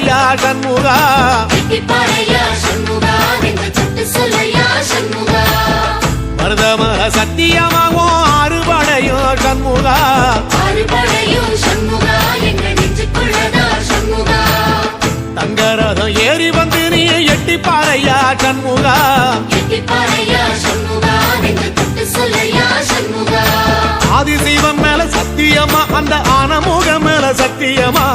பாறையா சண்முகா மருதமர சத்தியமாவோ அறுபடையோ சண்முகா தங்கரதம் ஏறி வந்து நீ எட்டி பாறையா சண்முகா ஆதிசைவம் மேல சத்தியமா அந்த ஆனமுகம் மேல சத்தியமா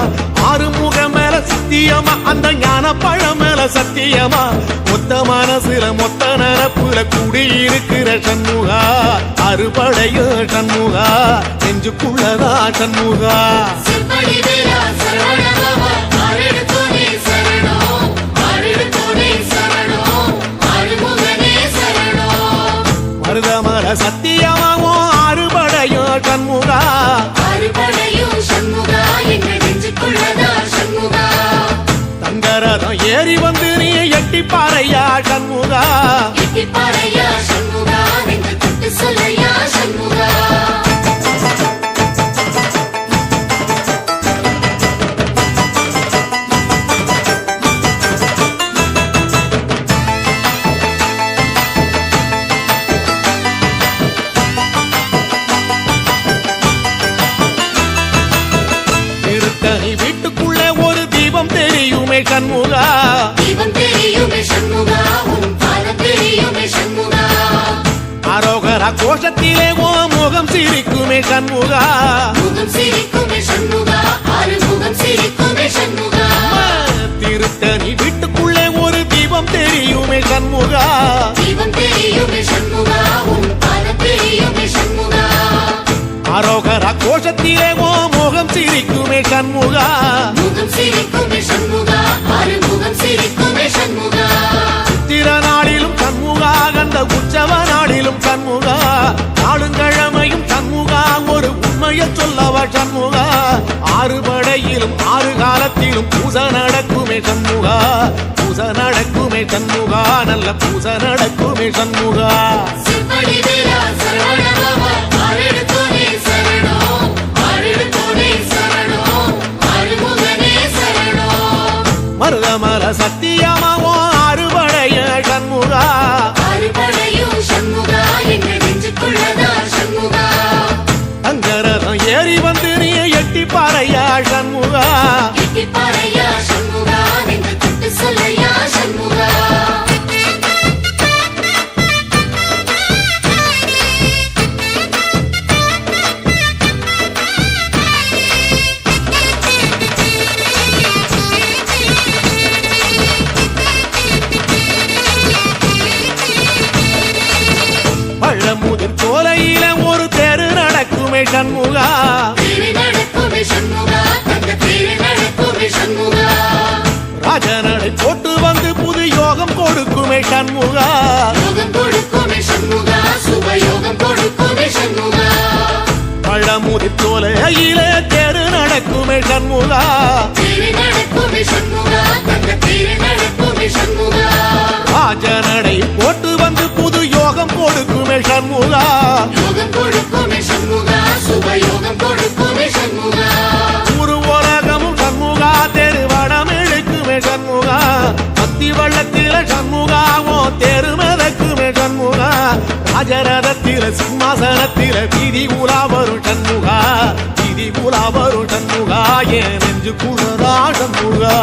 ஆறுமுகம் மேல சத்தியமா அந்த ஞான பழம் மேல சத்தியமா மொத்த மனசுல மொத்த நரப்புல குடியிருக்கிற சண்முகா அறுபடையோ சண்முகா நெஞ்சுக்குள்ளதா சண்முகா மருதமர சத்தியமாவோ அறுபடையோ சண்முகா தங்கரதம் ஏறி வந்து நீ எட்டி பாறையா சண்முகா வீட்டுக்குள்ளே ஒரு தீபம் தெரியுமே சண்முகா அரோகரா கோஷத்திலே ஓ முகம் சிரிக்குமே சண்முகா திருத்தணி வீட்டுக்குள்ளே ஒரு தீபம் தெரியுமே சண்முகா அரோகரா கோஷத்திலே ஓ முகம் சிரிக்குமே சண்முகா சித்திர நாளிலும் சண்முகா கண்ட உற்சவ நாளிலும் சண்முகா நாளுங்கிழமையும் சண்முகா ஒரு உண்மையை சொல்லவா சண்முகா ஆறுபடையிலும் ஆறு காலத்திலும் பூசை நடக்குமே சண்முகா பூசை நடக்குமே சண்முகா நல்ல பூசை நடக்குமே சண்முகா மருதமர சத்தியமாவோ அறுபடைய சண்முகா தங்கரதம் ஏறி வந்து நீ எட்டி பாறையா சண்முகா பழமுதிர் சோலையில ஒரு தெரு நடக்குமே சண்முகா ராஜனடை போட்டு வந்து புது யோகம் கொடுக்குமே சண்முகா பழமுதிர் சோலையில தெரு நடக்குமே சண்முகா ராஜனடை போட்டு வந்து புது யோகம் கொடுக்குமே சண்முகா ஒரு உலகமும் சண்முகா தெருவடம் இழுக்குமே சண்முகா பத்தி வள்ளத்தில சண்முகாவோ தெரு மிதக்குமே சண்முகா ராஜரதத்தில சிம்மாசனத்தில வீதி உலா வரும் சண்முகா வீதி உலா வரும் சண்முகா ஏன் நெஞ்சு குளரா சண்முகா